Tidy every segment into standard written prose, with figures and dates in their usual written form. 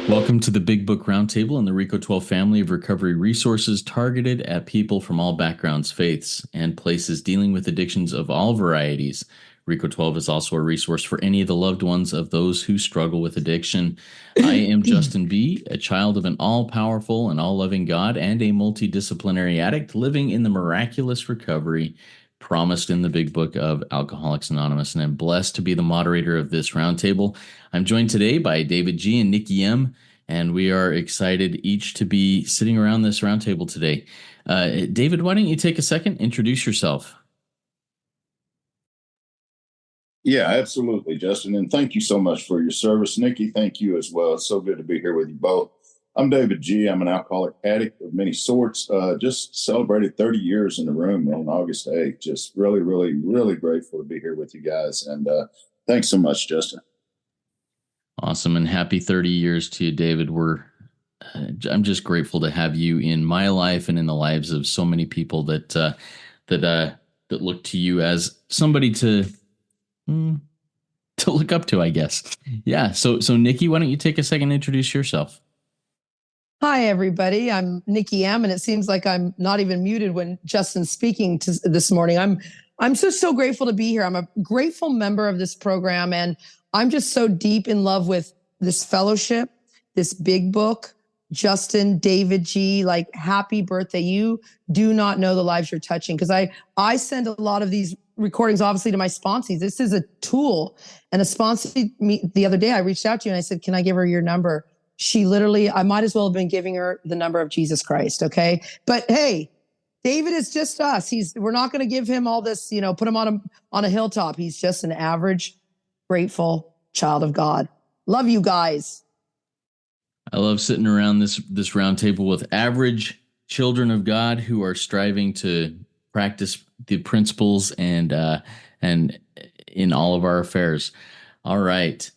Welcome to the Big Book Roundtable and the RICO 12 family of recovery resources targeted at people from all backgrounds, faiths, and places dealing with addictions of all varieties. RICO 12 is also a resource for any of the loved ones of those who struggle with addiction. I am Justin B., a child of an all-powerful and all-loving God and a multidisciplinary addict living in the miraculous recovery promised in the Big Book of Alcoholics Anonymous, and I'm blessed to be the moderator of this roundtable. I'm joined today by David G. and Nikki M., and we are excited each to be sitting around this roundtable today. David, why don't you take a second, introduce yourself? Yeah, absolutely, Justin. And thank you so much for your service. Nikki, thank you as well. It's so good to be here with you both. I'm David G. I'm an alcoholic addict of many sorts. Just celebrated 30 years in the room on August 8th. Just really, really, really grateful to be here with you guys. And thanks so much, Justin. Awesome. And happy 30 years to you, David. I'm just grateful to have you in my life and in the lives of so many people that look to you as somebody to look up to, I guess. Yeah. So Nikki, why don't you take a second and introduce yourself? Hi, everybody. I'm Nikki M., and it seems like I'm not even muted when Justin's speaking this morning. I'm so grateful to be here. I'm a grateful member of this program, and I'm just so deep in love with this fellowship, this big book. Justin, David G., like, happy birthday. You do not know the lives you're touching, because I send a lot of these recordings, obviously, to my sponsees. This is a tool. And a sponsee, the other day, I reached out to you and I said, can I give her your number? She literally, I might as well have been giving her the number of Jesus Christ, okay? But hey, David is just us. We're not going to give him all this, put him on a hilltop. He's just an average, grateful child of God. Love you guys. I love sitting around this round table with average children of God who are striving to practice the principles and in all of our affairs. All right.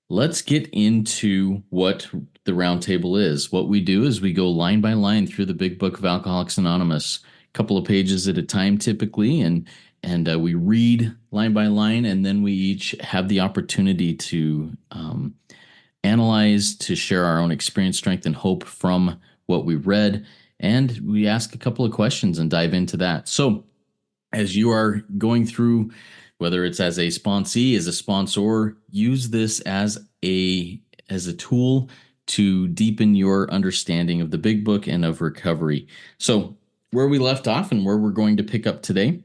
Let's get into what the roundtable is. What we do is we go line by line through the Big Book of Alcoholics Anonymous, a couple of pages at a time typically, and we read line by line, and then we each have the opportunity to analyze, to share our own experience, strength, and hope from what we read, and we ask a couple of questions and dive into that. So as you are going through, whether it's as a sponsee, as a sponsor, use this as a tool to deepen your understanding of the Big Book and of recovery. So where we left off and where we're going to pick up today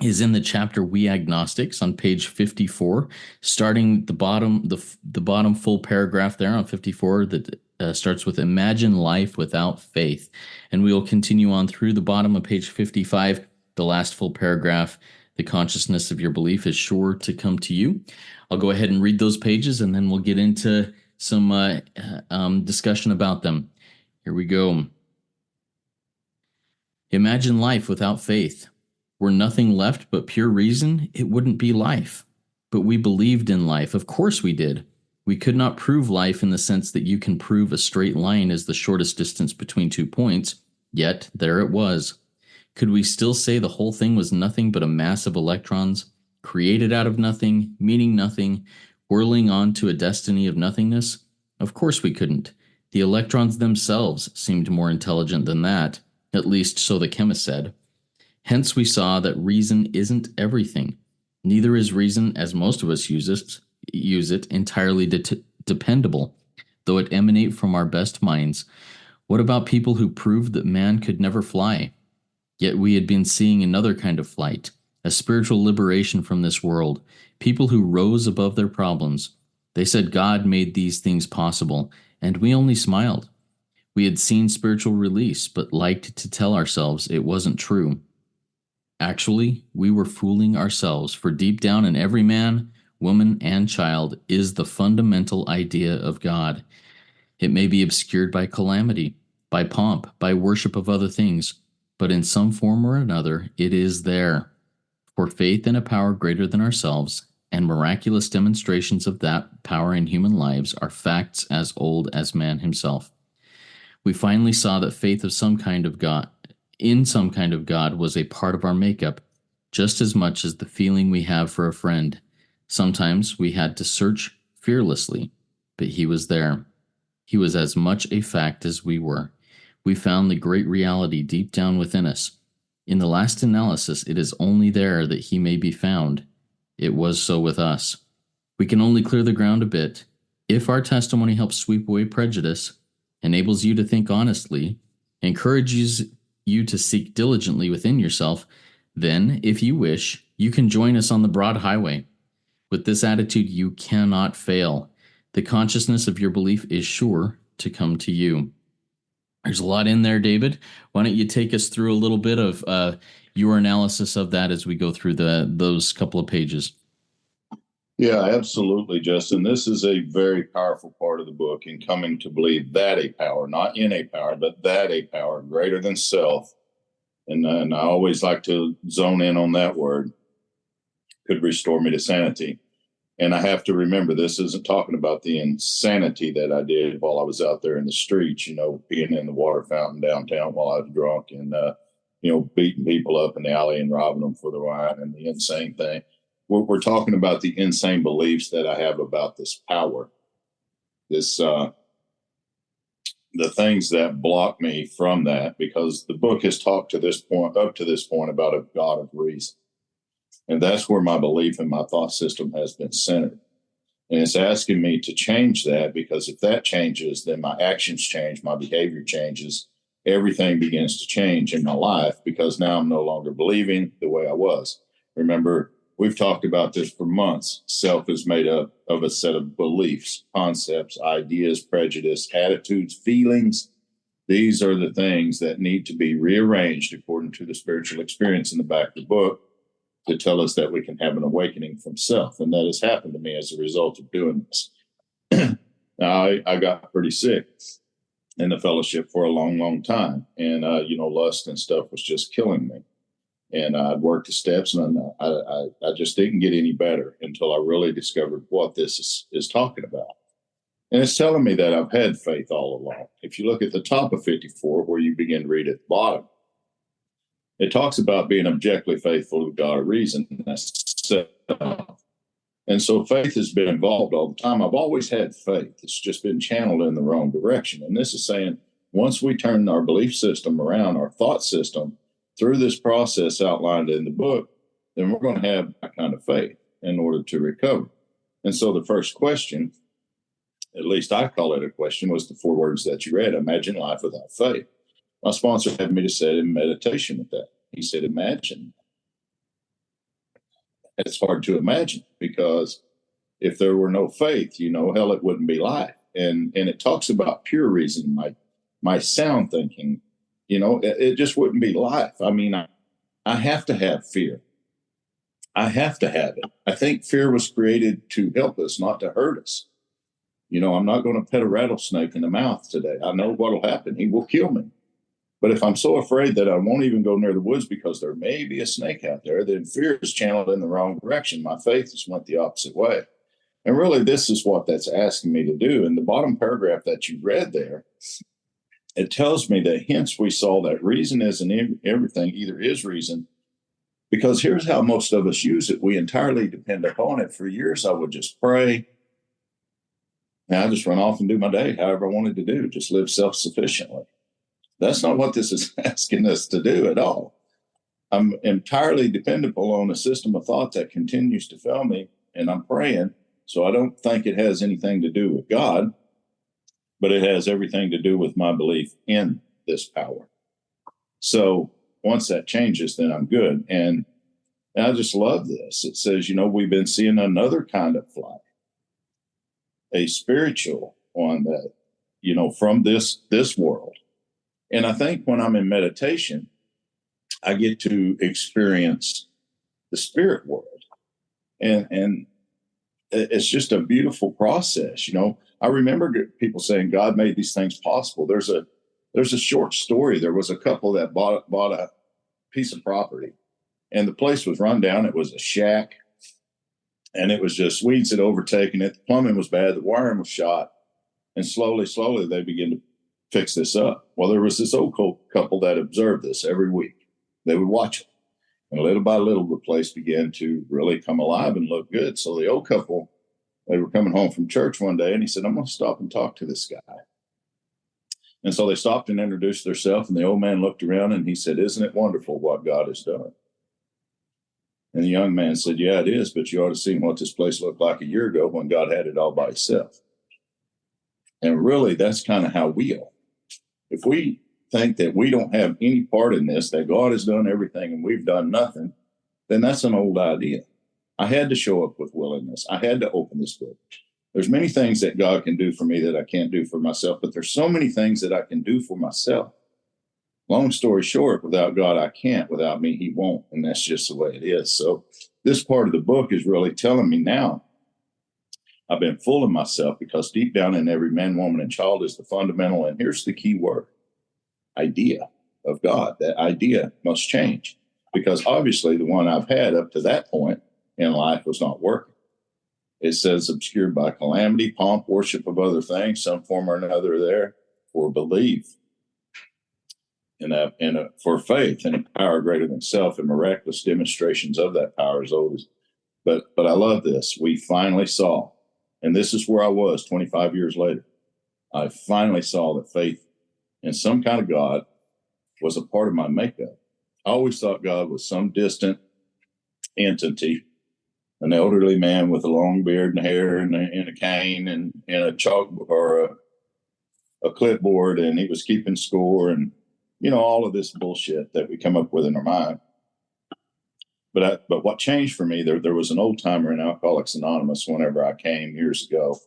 is in the chapter We Agnostics on page 54, starting the bottom full paragraph there on 54 that starts with imagine life without faith. And we will continue on through the bottom of page 55, the last full paragraph. The consciousness of your belief is sure to come to you. I'll go ahead and read those pages, and then we'll get into some discussion about them. Here we go. Imagine life without faith. Were nothing left but pure reason, it wouldn't be life. But we believed in life. Of course we did. We could not prove life in the sense that you can prove a straight line is the shortest distance between 2 points, yet there it was. Could we still say the whole thing was nothing but a mass of electrons, created out of nothing, meaning nothing, whirling on to a destiny of nothingness? Of course we couldn't. The electrons themselves seemed more intelligent than that, at least so the chemist said. Hence we saw that reason isn't everything. Neither is reason, as most of us use it entirely dependable, though it emanate from our best minds. What about people who proved that man could never fly? Yet we had been seeing another kind of flight, a spiritual liberation from this world, people who rose above their problems. They said God made these things possible, and we only smiled. We had seen spiritual release, but liked to tell ourselves it wasn't true. Actually, we were fooling ourselves, for deep down in every man, woman, and child is the fundamental idea of God. It may be obscured by calamity, by pomp, by worship of other things, but in some form or another, it is there. For faith in a power greater than ourselves, and miraculous demonstrations of that power in human lives are facts as old as man himself. We finally saw that faith in some kind of God was a part of our makeup, just as much as the feeling we have for a friend. Sometimes we had to search fearlessly, but he was there. He was as much a fact as we were. We found the great reality deep down within us. In the last analysis, it is only there that he may be found. It was so with us. We can only clear the ground a bit. If our testimony helps sweep away prejudice, enables you to think honestly, encourages you to seek diligently within yourself, then, if you wish, you can join us on the broad highway. With this attitude, you cannot fail. The consciousness of your belief is sure to come to you. There's a lot in there, David. Why don't you take us through a little bit of your analysis of that as we go through those couple of pages? Yeah, absolutely, Justin. This is a very powerful part of the book in coming to believe that a power, not in a power, but that a power greater than self. And I always like to zone in on that word, could restore me to sanity. And I have to remember, this isn't talking about the insanity that I did while I was out there in the streets, peeing in the water fountain downtown while I was drunk and, beating people up in the alley and robbing them for the wine and the insane thing. We're talking about the insane beliefs that I have about this power, the things that block me from that, because the book has talked up to this point about a God of reason. And that's where my belief and my thought system has been centered. And it's asking me to change that, because if that changes, then my actions change, my behavior changes, everything begins to change in my life, because now I'm no longer believing the way I was. Remember, we've talked about this for months. Self is made up of a set of beliefs, concepts, ideas, prejudice, attitudes, feelings. These are the things that need to be rearranged according to the spiritual experience in the back of the book, to tell us that we can have an awakening from self. And that has happened to me as a result of doing this. Now, I got pretty sick in the fellowship for a long, long time. And, lust and stuff was just killing me. And I'd worked the steps, and I just didn't get any better until I really discovered what this is talking about. And it's telling me that I've had faith all along. If you look at the top of 54, where you begin to read at the bottom, it talks about being objectively faithful to God of reason. And so faith has been involved all the time. I've always had faith. It's just been channeled in the wrong direction. And this is saying, once we turn our belief system around, our thought system, through this process outlined in the book, then we're going to have that kind of faith in order to recover. And so the first question, at least I call it a question, was the 4 words that you read: imagine life without faith. My sponsor had me to sit in meditation with that. He said, imagine. It's hard to imagine, because if there were no faith, hell, it wouldn't be life. And it talks about pure reason, my sound thinking, it just wouldn't be life. I mean, I have to have fear. I have to have it. I think fear was created to help us, not to hurt us. I'm not going to pet a rattlesnake in the mouth today. I know what will happen. He will kill me. But if I'm so afraid that I won't even go near the woods because there may be a snake out there, then fear is channeled in the wrong direction. My faith just went the opposite way. And really, this is what that's asking me to do. In the bottom paragraph that you read there, it tells me that hence we saw that reason isn't everything, either is reason. Because here's how most of us use it. We entirely depend upon it. For years, I would just pray. And I just run off and do my day however I wanted to do, just live self-sufficiently. That's not what this is asking us to do at all. I'm entirely dependable on a system of thought that continues to fail me, and I'm praying. So I don't think it has anything to do with God, but it has everything to do with my belief in this power. So once that changes, then I'm good. And I just love this. It says, we've been seeing another kind of flight, a spiritual one that, from this world. And I think when I'm in meditation, I get to experience the spirit world. And it's just a beautiful process. I remember people saying God made these things possible. There's a short story. There was a couple that bought a piece of property, and the place was run down. It was a shack, and it was just weeds had overtaken it. The plumbing was bad. The wiring was shot. And slowly, they began to fix this up. Well, there was this old couple that observed this every week. They would watch it. And little by little, the place began to really come alive and look good. So the old couple, they were coming home from church one day, and he said, I'm going to stop and talk to this guy. And so they stopped and introduced themselves, and the old man looked around and he said, "Isn't it wonderful what God has done?" And the young man said, "Yeah, it is, but you ought to see what this place looked like a year ago when God had it all by himself." And really, that's kind of how we are. If we think that we don't have any part in this, that God has done everything and we've done nothing, then that's an old idea. I had to show up with willingness. I had to open this book. There's many things that God can do for me that I can't do for myself, but there's so many things that I can do for myself. Long story short, without God, I can't. Without me, he won't. And that's just the way it is. So this part of the book is really telling me now I've been full of myself, because deep down in every man, woman, and child is the fundamental, and here's the key word, idea of God. That idea must change, because obviously the one I've had up to that point in life was not working. It says obscured by calamity, pomp, worship of other things, some form or another there, for belief for faith in a power greater than self, and miraculous demonstrations of that power as old as. But I love this. We finally saw, and this is where I was 25 years later. I finally saw that faith in some kind of God was a part of my makeup. I always thought God was some distant entity, an elderly man with a long beard and hair and a cane and a chalk or a clipboard, and he was keeping score, and all of this bullshit that we come up with in our mind. But what changed for me, there was an old timer in Alcoholics Anonymous whenever I came years ago,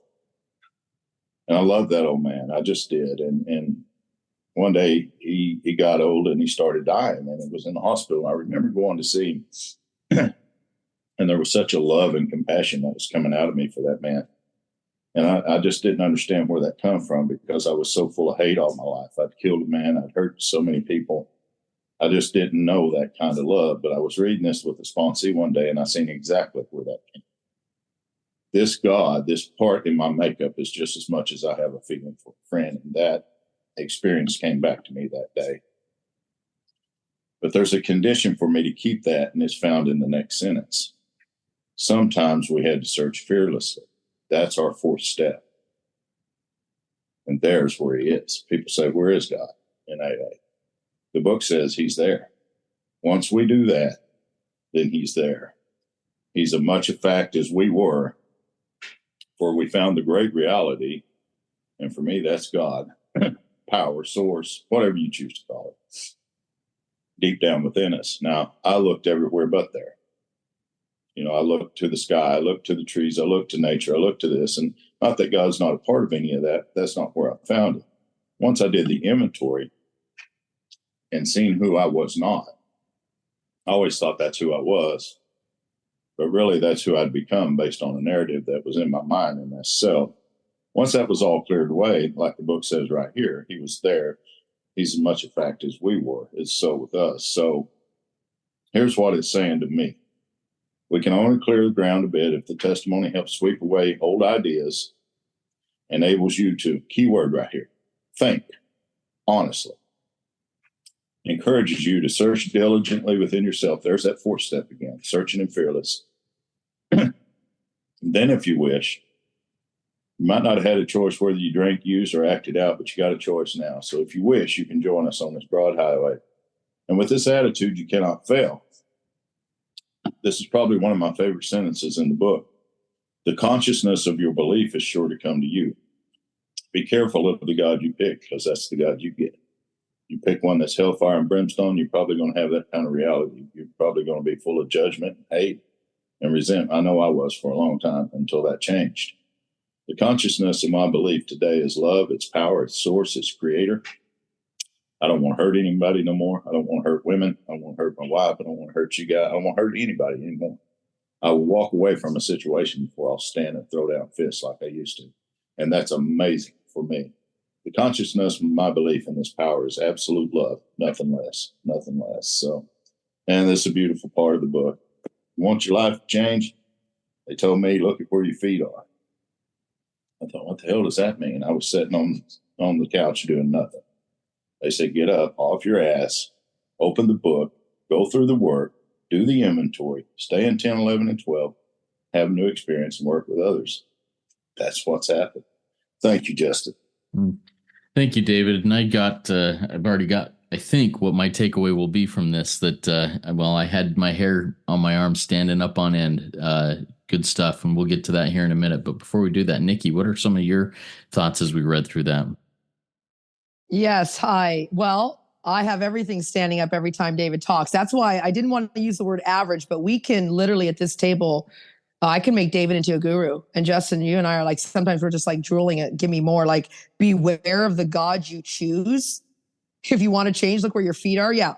and I loved that old man. I just did. And one day he got old and he started dying, and it was in the hospital. I remember going to see him. And there was such a love and compassion that was coming out of me for that man. And I just didn't understand where that come from, because I was so full of hate all my life. I'd killed a man. I'd hurt so many people. I just didn't know that kind of love. But I was reading this with a sponsee one day, and I seen exactly where that came. This God, this part in my makeup is just as much as I have a feeling for a friend. And that experience came back to me that day. But there's a condition for me to keep that, and it's found in the next sentence. Sometimes we had to search fearlessly. That's our fourth step. And there's where he is. People say, where is God in AA? The book says he's there. Once we do that, then he's there. He's as much a fact as we were, for we found the great reality. And for me, that's God, power, source, whatever you choose to call it, deep down within us. Now, I looked everywhere but there. I looked to the sky, I looked to the trees, I looked to nature, I looked to this, and not that God's not a part of any of that. That's not where I found it. Once I did the inventory and seen who I was not, I always thought that's who I was, but really that's who I'd become based on a narrative that was in my mind and myself. Once that was all cleared away, like the book says right here, he was there. He's as much a fact as we were. It's so with us. So here's what it's saying to me. We can only clear the ground a bit if the testimony helps sweep away old ideas, enables you to, keyword right here, think honestly, encourages you to search diligently within yourself. There's that fourth step again, searching and fearless. Then, if you wish, you might not have had a choice whether you drank, used, or acted out, but you got a choice now. So if you wish, you can join us on this broad highway. And with this attitude, you cannot fail. This is probably one of my favorite sentences in the book. The consciousness of your belief is sure to come to you. Be careful of the God you pick, because that's the God you get. You pick one that's hellfire and brimstone, you're probably going to have that kind of reality. You're probably going to be full of judgment, hate, and resentment. I know I was for a long time until that changed. The consciousness of my belief today is love, its power, its source, its creator. I don't want to hurt anybody no more. I don't want to hurt women. I don't want to hurt my wife. I don't want to hurt you guys. I don't want to hurt anybody anymore. I will walk away from a situation before I'll stand and throw down fists like I used to. And that's amazing for me. The consciousness of my belief in this power is absolute love, nothing less, nothing less. So, and this is a beautiful part of the book. You want your life to change? They told me, look at where your feet are. I thought, what the hell does that mean? I was sitting on the couch doing nothing. They said, get up off your ass, open the book, go through the work, do the inventory, stay in 10, 11, and 12, have a new experience, and work with others. That's what's happened. Thank you, Justin. Thank you, David. And I've already got, I think, what my takeaway will be from this that, I had my hair on my arm standing up on end. Good stuff. And we'll get to that here in a minute. But before we do that, Nikki, what are some of your thoughts as we read through that? Yes. Hi. Well, I have everything standing up every time David talks. That's why I didn't want to use the word average, but we can literally at this table, I can make David into a guru. And Justin, you and I are like, sometimes we're just like drooling it. Give me more. Like, beware of the God you choose. If you want to change, look where your feet are. Yeah,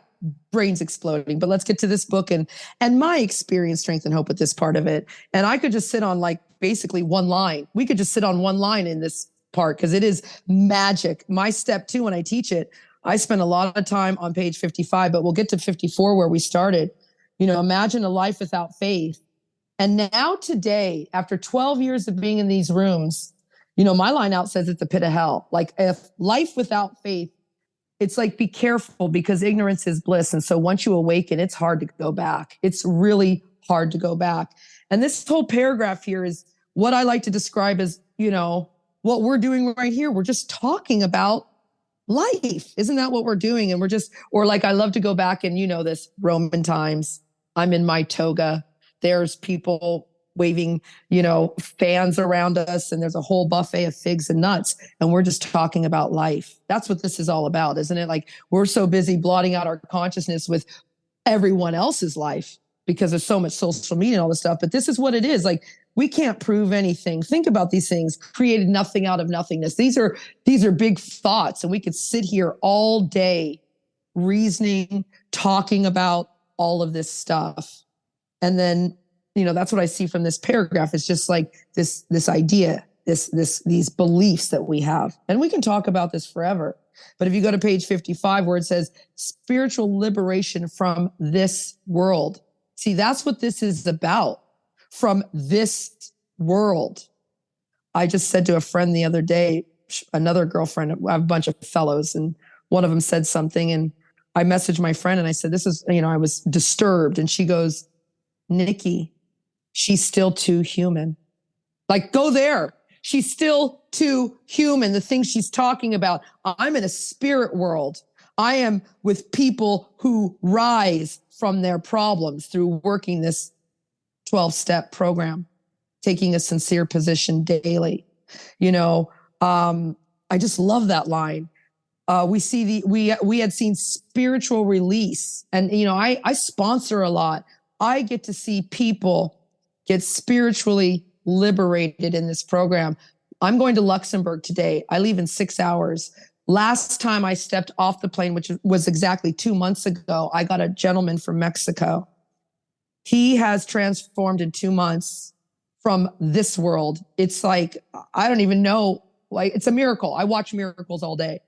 brain's exploding. But let's get to this book and my experience, strength, and hope with this part of it. And I could just sit on like basically one line. We could just sit on one line in this part because it is magic. My step 2 when I teach it, I spend a lot of time on page 55, but we'll get to 54 where we started. Imagine a life without faith. And now today, after 12 years of being in these rooms, my line out says it's a pit of hell. Like, if life without faith, it's like, be careful because ignorance is bliss. And so once you awaken, it's hard to go back. It's really hard to go back. And this whole paragraph here is what I like to describe as, what we're doing right here. We're just talking about life. Isn't that what we're doing? And or like, I love to go back and, this Roman times, I'm in my toga. There's people waving, fans around us, and there's a whole buffet of figs and nuts, and we're just talking about life. That's what this is all about, isn't it? Like, we're so busy blotting out our consciousness with everyone else's life because there's so much social media and all this stuff. But this is what it is. Like, we can't prove anything. Think about these things. Created nothing out of nothingness. These are big thoughts, and we could sit here all day reasoning, talking about all of this stuff. And then, that's what I see from this paragraph. It's just like this idea, these beliefs that we have. And we can talk about this forever. But if you go to page 55 where it says spiritual liberation from this world, see, that's what this is about. From this world. I just said to a friend the other day, another girlfriend, I have a bunch of fellows, and one of them said something, and I messaged my friend and I said, this is, I was disturbed. And she goes, Nikki, she's still too human. Like, go there. She's still too human. The things she's talking about. I'm in a spirit world. I am with people who rise from their problems through working this 12-step program, taking a sincere position daily. I just love that line. We had seen spiritual release, and I sponsor a lot. I get to see people get spiritually liberated in this program. I'm going to Luxembourg today. I leave in 6 hours. Last time I stepped off the plane, which was exactly 2 months ago, I got a gentleman from Mexico. He has transformed in 2 months from this world. It's like, I don't even know, like, it's a miracle. I watch miracles all day.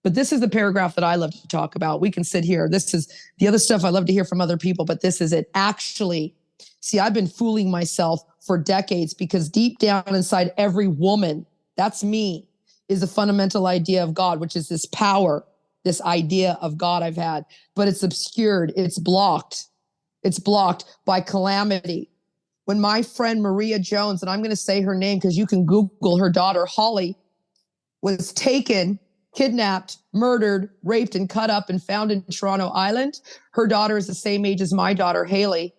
But this is the paragraph that I love to talk about. We can sit here. This is the other stuff I love to hear from other people, but this is it. Actually, see, I've been fooling myself for decades because deep down inside every woman, that's me, is a fundamental idea of God, which is this power, this idea of God I've had. But it's obscured. It's blocked. It's blocked by calamity. When my friend Maria Jones, and I'm going to say her name because you can Google her daughter, Holly, was taken, kidnapped, murdered, raped, and cut up and found in Toronto Island. Her daughter is the same age as my daughter, Haley.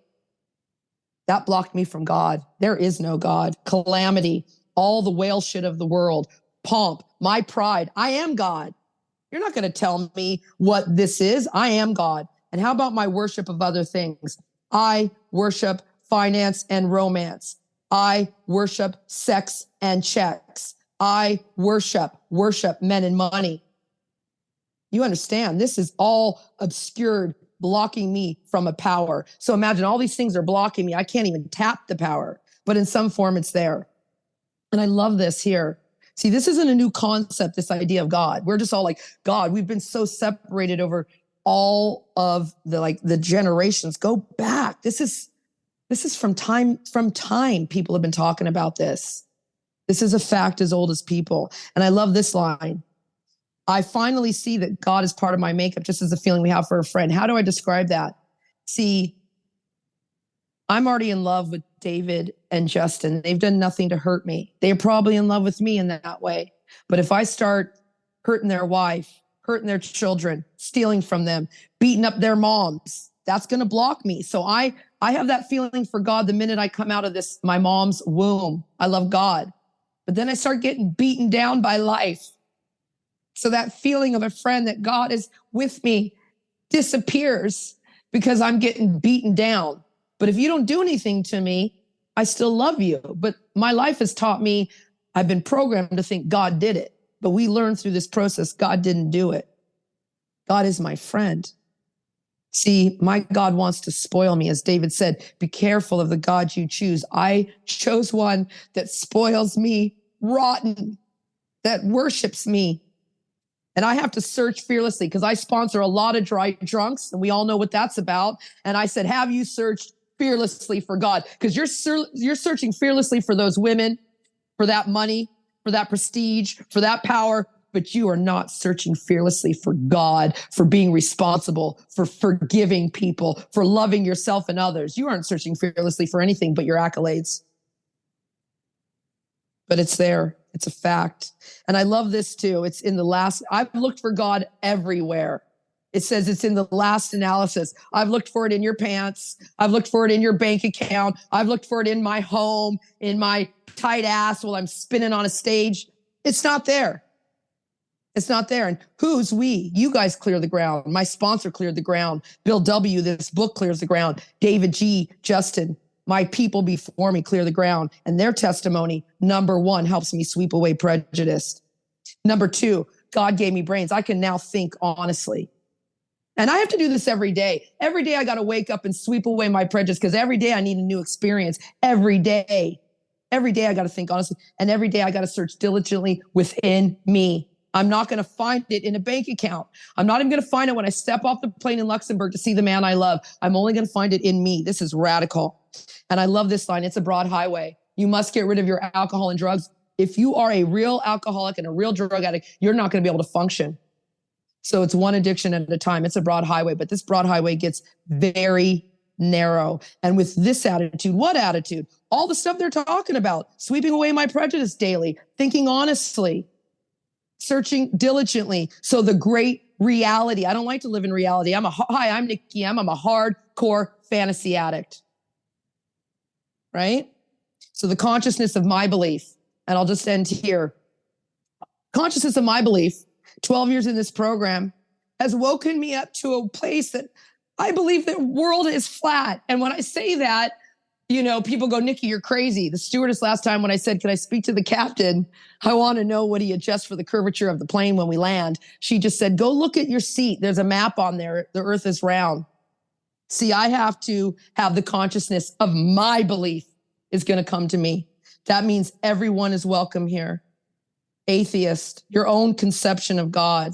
That blocked me from God. There is no God. Calamity, all the whale shit of the world, pomp, my pride. I am God. You're not going to tell me what this is. I am God. And how about my worship of other things? I worship finance and romance. I worship sex and checks. I worship men and money. You understand? This is all obscured, blocking me from a power. So imagine all these things are blocking me. I can't even tap the power, but in some form it's there. And I love this here. See, this isn't a new concept, this idea of God. We're just all like, God, we've been so separated over all of the generations. Go back. This is from time. People have been talking about this. This is a fact as old as people. And I love this line. I finally see that God is part of my makeup, just as a feeling we have for a friend. How do I describe that? See, I'm already in love with David and Justin. They've done nothing to hurt me. They're probably in love with me in that way. But if I start hurting their wife, hurting their children, stealing from them, beating up their moms. That's going to block me. So I have that feeling for God the minute I come out of my mom's womb. I love God. But then I start getting beaten down by life. So that feeling of a friend that God is with me disappears because I'm getting beaten down. But if you don't do anything to me, I still love you. But my life has taught me, I've been programmed to think God did it. But we learned through this process, God didn't do it. God is my friend. See, my God wants to spoil me. As David said, be careful of the God you choose. I chose one that spoils me rotten, that worships me. And I have to search fearlessly because I sponsor a lot of dry drunks, and we all know what that's about. And I said, have you searched fearlessly for God? Because you're searching fearlessly for those women, for that money, for that prestige, for that power, but you are not searching fearlessly for God, for being responsible, for forgiving people, for loving yourself and others. You aren't searching fearlessly for anything but your accolades. But it's there. It's a fact. And I love this too. It's in the last, I've looked for God everywhere. It says it's in the last analysis. I've looked for it in your pants. I've looked for it in your bank account. I've looked for it in my home, in my tight ass while I'm spinning on a stage. It's not there. It's not there. And who's we? You guys clear the ground. My sponsor cleared the ground. Bill W., this book clears the ground. David G., Justin, my people before me clear the ground. And their testimony, number one, helps me sweep away prejudice. Number two, God gave me brains. I can now think honestly. And I have to do this every day. Every day I got to wake up and sweep away my prejudice because every day I need a new experience. Every day I got to think honestly. And every day I got to search diligently within me. I'm not going to find it in a bank account. I'm not even going to find it when I step off the plane in Luxembourg to see the man I love. I'm only going to find it in me. This is radical. And I love this line. It's a broad highway. You must get rid of your alcohol and drugs. If you are a real alcoholic and a real drug addict, you're not going to be able to function. So it's one addiction at a time. It's a broad highway, but this broad highway gets very narrow. And with this attitude, what attitude? All the stuff they're talking about, sweeping away my prejudice daily, thinking honestly, searching diligently. So the great reality, I don't like to live in reality. Hi, I'm Nikki. I'm a hardcore fantasy addict. Right? So the consciousness of my belief, and I'll just end here. Consciousness of my belief, 12 years in this program, has woken me up to a place that I believe the world is flat. And when I say that, you know, people go, Nikki, you're crazy. The stewardess last time when I said, can I speak to the captain? I want to know what he adjusts for the curvature of the plane when we land. She just said, go look at your seat. There's a map on there. The earth is round. See, I have to have the consciousness of my belief is going to come to me. That means everyone is welcome here. Atheist, your own conception of God.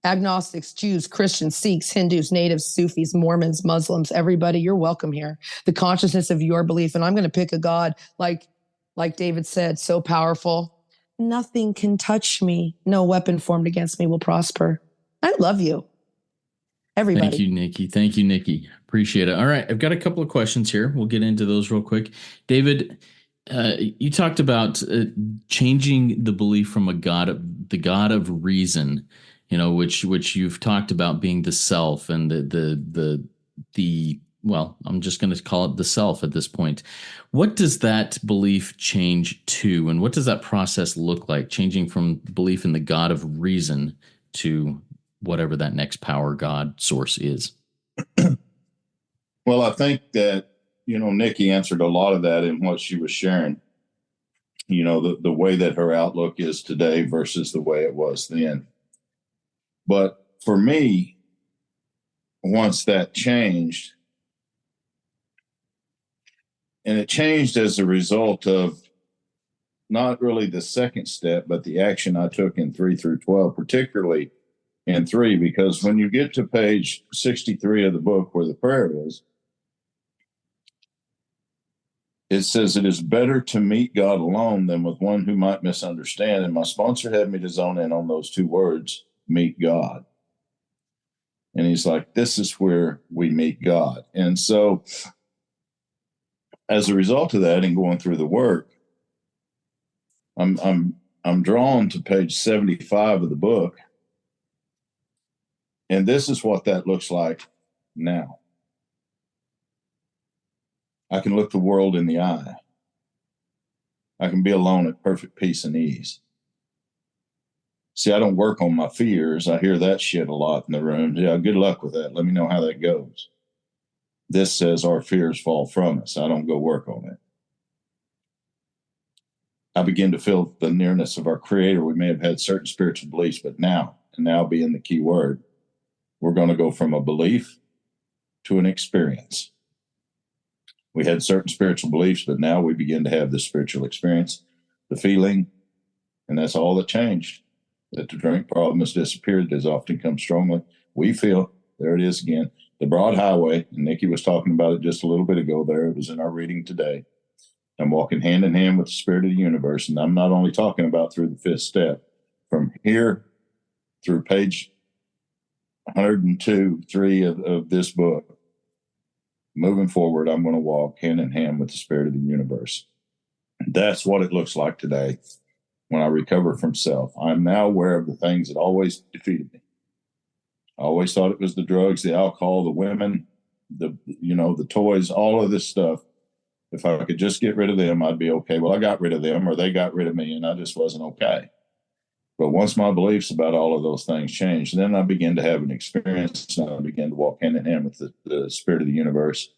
Agnostics, Jews, Christians, Sikhs, Hindus, natives, Sufis, Mormons, Muslims, everybody, you're welcome here. The consciousness of your belief. And I'm going to pick a God, like David said, so powerful. Nothing can touch me. No weapon formed against me will prosper. I love you. Everybody. Thank you, Nikki. Appreciate it. All right. I've got a couple of questions here. We'll get into those real quick. David, you talked about changing the belief from the God of reason, you know, which you've talked about being the self and the well, I'm just going to call it the self at this point. What does that belief change to, and what does that process look like, changing from belief in the God of reason to whatever that next power, God, source is? Well, I think that, you know, Nikki answered a lot of that in what she was sharing. You know, the way that her outlook is today versus the way it was then. But for me, once that changed, and it changed as a result of not really the second step, but the action I took in 3 through 12, particularly in 3, because when you get to page 63 of the book where the prayer is, it says, it is better to meet God alone than with one who might misunderstand. And my sponsor had me to zone in on those 2 words, meet God. And he's like, this is where we meet God. And so as a result of that and going through the work, I'm I'm drawn to page 75 of the book. And this is what that looks like now. I can look the world in the eye. I can be alone at perfect peace and ease. See, I don't work on my fears. I hear that shit a lot in the room. Yeah, good luck with that. Let me know how that goes. This says our fears fall from us. I don't go work on it. I begin to feel the nearness of our Creator. We may have had certain spiritual beliefs, but now, and now being the key word, we're going to go from a belief to an experience. We had certain spiritual beliefs, but now we begin to have this spiritual experience, the feeling, and that's all that changed. That the drink problem has disappeared. It has often come strongly. We feel, there it is again, the broad highway, and Nikki was talking about it just a little bit ago there. It was in our reading today. I'm walking hand in hand with the spirit of the universe, and I'm not only talking about through the fifth step. From here through page 102, 3 of this book, moving forward, I'm going to walk hand in hand with the spirit of the universe. That's what it looks like today when I recover from self. I'm now aware of the things that always defeated me. I always thought it was the drugs, the alcohol, the women, the toys, all of this stuff. If I could just get rid of them, I'd be okay. Well, I got rid of them, or they got rid of me, and I just wasn't okay. But once my beliefs about all of those things changed, then I began to have an experience, and I began to walk hand in hand with the spirit of the universe,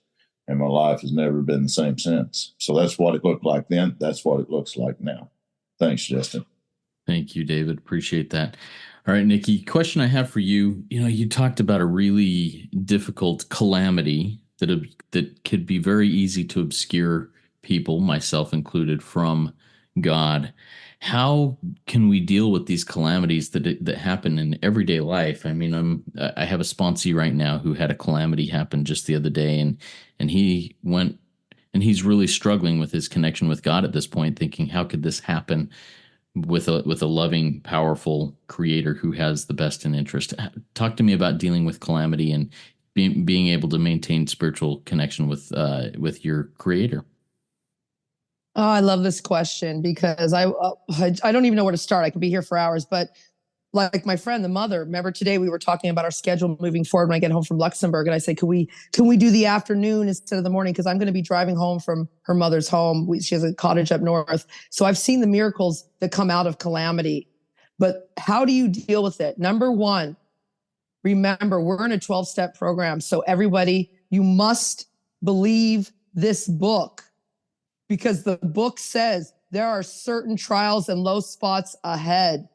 and my life has never been the same since. So that's what it looked like then. That's what it looks like now. Thanks, Justin. Thank you, David. Appreciate that. All right, Nikki, question I have for you. You talked about a really difficult calamity that could be very easy to obscure people, myself included, from God. How can we deal with these calamities that happen in everyday life? I mean, I have a sponsee right now who had a calamity happen just the other day, and he went and he's really struggling with his connection with God at this point, thinking, how could this happen with a loving, powerful creator who has the best in interest? Talk to me about dealing with calamity and being able to maintain spiritual connection with your creator. Oh, I love this question because I don't even know where to start. I could be here for hours, but like my friend, the mother, remember today we were talking about our schedule moving forward when I get home from Luxembourg, and I said, can we do the afternoon instead of the morning? Because I'm going to be driving home from her mother's home. She has a cottage up north. So I've seen the miracles that come out of calamity, but how do you deal with it? Number one, remember, we're in a 12-step program. So everybody, you must believe this book, because the book says there are certain trials and low spots ahead,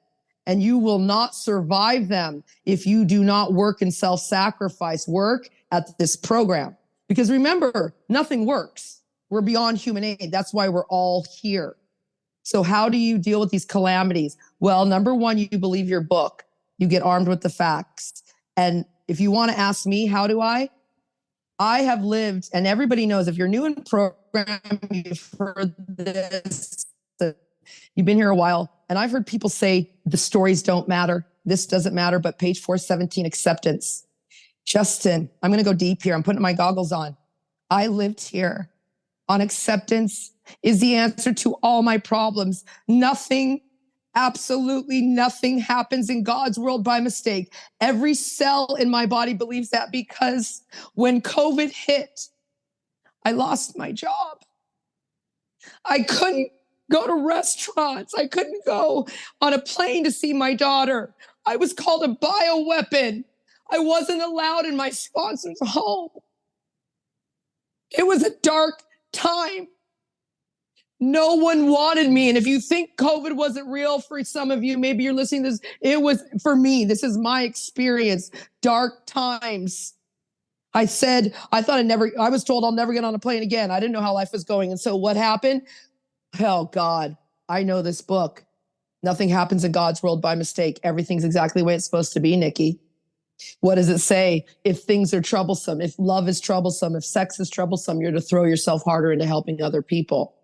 and you will not survive them if you do not work in self-sacrifice. Work at this program. Because remember, nothing works. We're beyond human aid. That's why we're all here. So how do you deal with these calamities? Well, number one, you believe your book. You get armed with the facts. And if you want to ask me, how do I have lived, and everybody knows, if you're new in the program, you've heard this, you've been here a while, and I've heard people say the stories don't matter. This doesn't matter, but page 417, acceptance. Justin, I'm going to go deep here. I'm putting my goggles on. I lived here on acceptance is the answer to all my problems. Nothing, absolutely nothing happens in God's world by mistake. Every cell in my body believes that, because when COVID hit, I lost my job. I couldn't go to restaurants. I couldn't go on a plane to see my daughter. I was called a bioweapon. I wasn't allowed in my sponsor's home. It was a dark time. No one wanted me. And if you think COVID wasn't real for some of you, maybe you're listening to this, it was for me. This is my experience. Dark times. I was told I'll never get on a plane again. I didn't know how life was going. And so what happened? Oh God, I know this book. Nothing happens in God's world by mistake. Everything's exactly the way it's supposed to be, Nikki. What does it say? If things are troublesome, if love is troublesome, if sex is troublesome, you're to throw yourself harder into helping other people.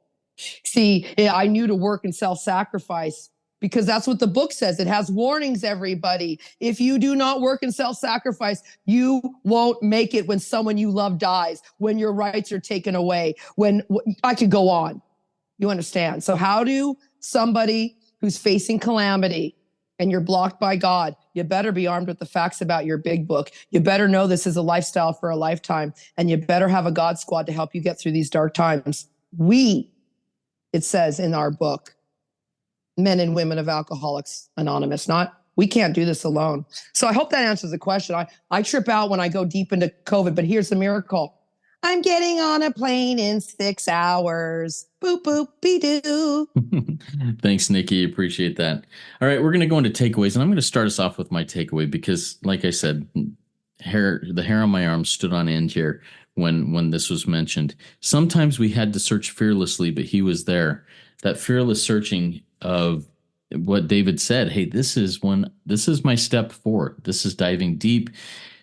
See, I knew to work in self-sacrifice, because that's what the book says. It has warnings, everybody. If you do not work in self-sacrifice, you won't make it when someone you love dies, when your rights are taken away, when I could go on. You understand? So how do somebody who's facing calamity and you're blocked by God, you better be armed with the facts about your big book. You better know this is a lifestyle for a lifetime, and you better have a God squad to help you get through these dark times. It says in our book, men and women of Alcoholics Anonymous, we can't do this alone. So I hope that answers the question. I trip out when I go deep into COVID, but here's the miracle. I'm getting on a plane in 6 hours. Boop, boop, be-doo. Thanks, Nikki. Appreciate that. All right, we're going to go into takeaways, and I'm going to start us off with my takeaway because, like I said, the hair on my arm stood on end here when this was mentioned. Sometimes we had to search fearlessly, but he was there. That fearless searching of what David said, hey, this is my step 4. This is diving deep,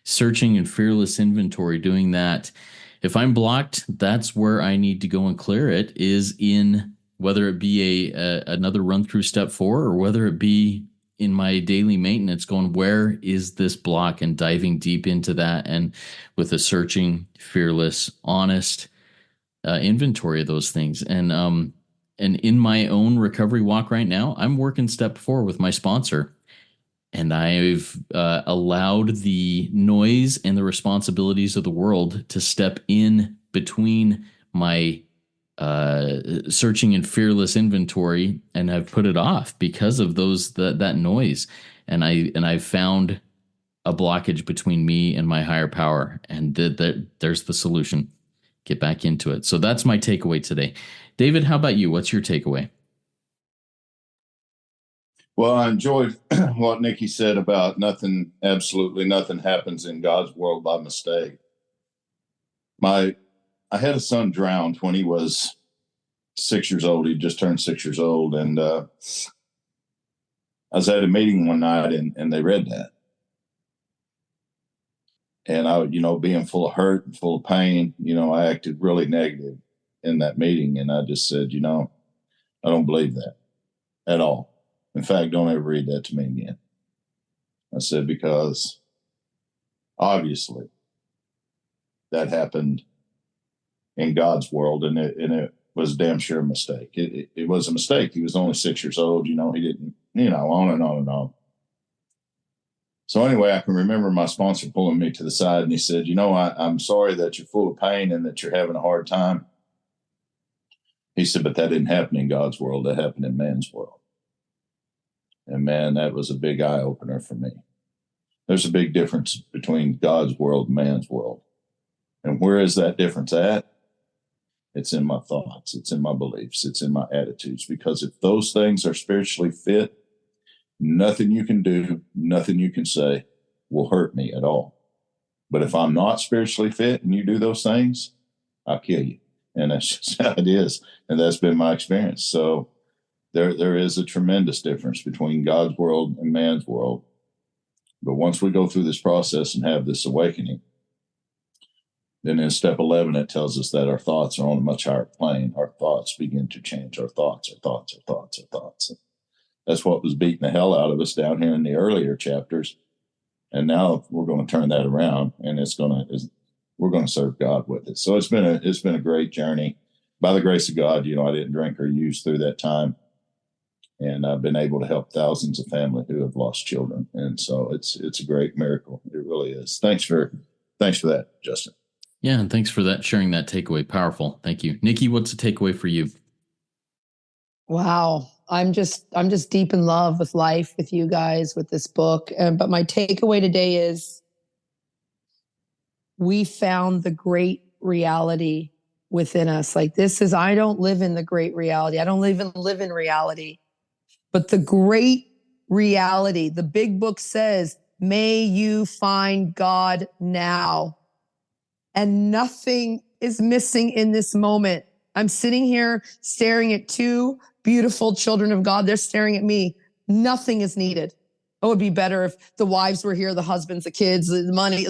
searching and fearless inventory, doing that. If I'm blocked, that's where I need to go and clear it, is in whether it be another run through step 4 or whether it be in my daily maintenance, going, where is this block, and diving deep into that, and with a searching, fearless, honest inventory of those things. And in my own recovery walk right now, I'm working step 4 with my sponsor. And I've allowed the noise and the responsibilities of the world to step in between my searching and fearless inventory, and I've put it off because of that noise. And I've found a blockage between me and my higher power, and there's the solution. Get back into it. So that's my takeaway today. David, how about you? What's your takeaway? Well, I enjoyed what Nikki said about absolutely nothing happens in God's world by mistake. I had a son drowned when he was 6 years old. He just turned 6 years old. And I was at a meeting one night and they read that. And I, being full of hurt and full of pain, I acted really negative in that meeting. And I just said, I don't believe that at all. In fact, don't ever read that to me again. I said, because obviously that happened in God's world, and it was damn sure a mistake. It was a mistake. He was only 6 years old. He didn't, on and on and on. So anyway, I can remember my sponsor pulling me to the side, and he said, I'm sorry that you're full of pain and that you're having a hard time. He said, but that didn't happen in God's world. That happened in man's world. And man, that was a big eye opener for me. There's a big difference between God's world and man's world. And where is that difference at? It's in my thoughts. It's in my beliefs. It's in my attitudes. Because if those things are spiritually fit, nothing you can do, nothing you can say will hurt me at all. But if I'm not spiritually fit and you do those things, I'll kill you. And that's just how it is. And that's been my experience. So there is a tremendous difference between God's world and man's world. But once we go through this process and have this awakening, then in step 11, it tells us that our thoughts are on a much higher plane. Our thoughts begin to change. Our thoughts. That's what was beating the hell out of us down here in the earlier chapters. And now we're going to turn that around, and we're going to serve God with it. So it's been a great journey. By the grace of God, I didn't drink or use through that time. And I've been able to help thousands of families who have lost children. And so it's a great miracle. It really is. Thanks for that, Justin. Yeah, and thanks for that, sharing that takeaway. Powerful. Thank you. Nikki, what's the takeaway for you? Wow. I'm just deep in love with life, with you guys, with this book. But my takeaway today is we found the great reality within us. Like I don't live in the great reality. I don't even live in reality. But the great reality, the big book says, may you find God now. And nothing is missing in this moment. I'm sitting here staring at 2 beautiful children of God. They're staring at me. Nothing is needed. It would be better if the wives were here, the husbands, the kids, the money.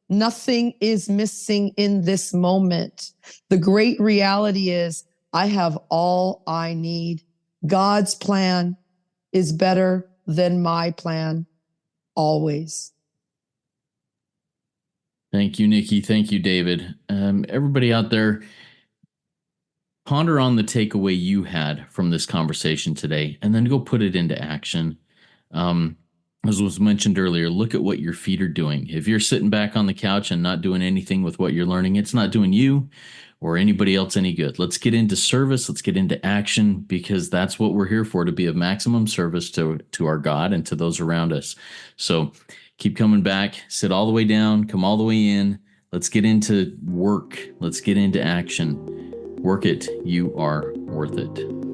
Nothing is missing in this moment. The great reality is I have all I need. God's plan is better than my plan, always. Thank you, Nikki. Thank you, David. Everybody out there, Ponder on the takeaway you had from this conversation today, and then go put it into action. As was mentioned earlier, look at what your feet are doing. If you're sitting back on the couch and not doing anything with what you're learning, it's not doing you or anybody else any good. Let's get into service. Let's get into action, because that's what we're here for, to be of maximum service to our God and to those around us. So keep coming back, sit all the way down, come all the way in. Let's get into work. Let's get into action. Work it. You are worth it.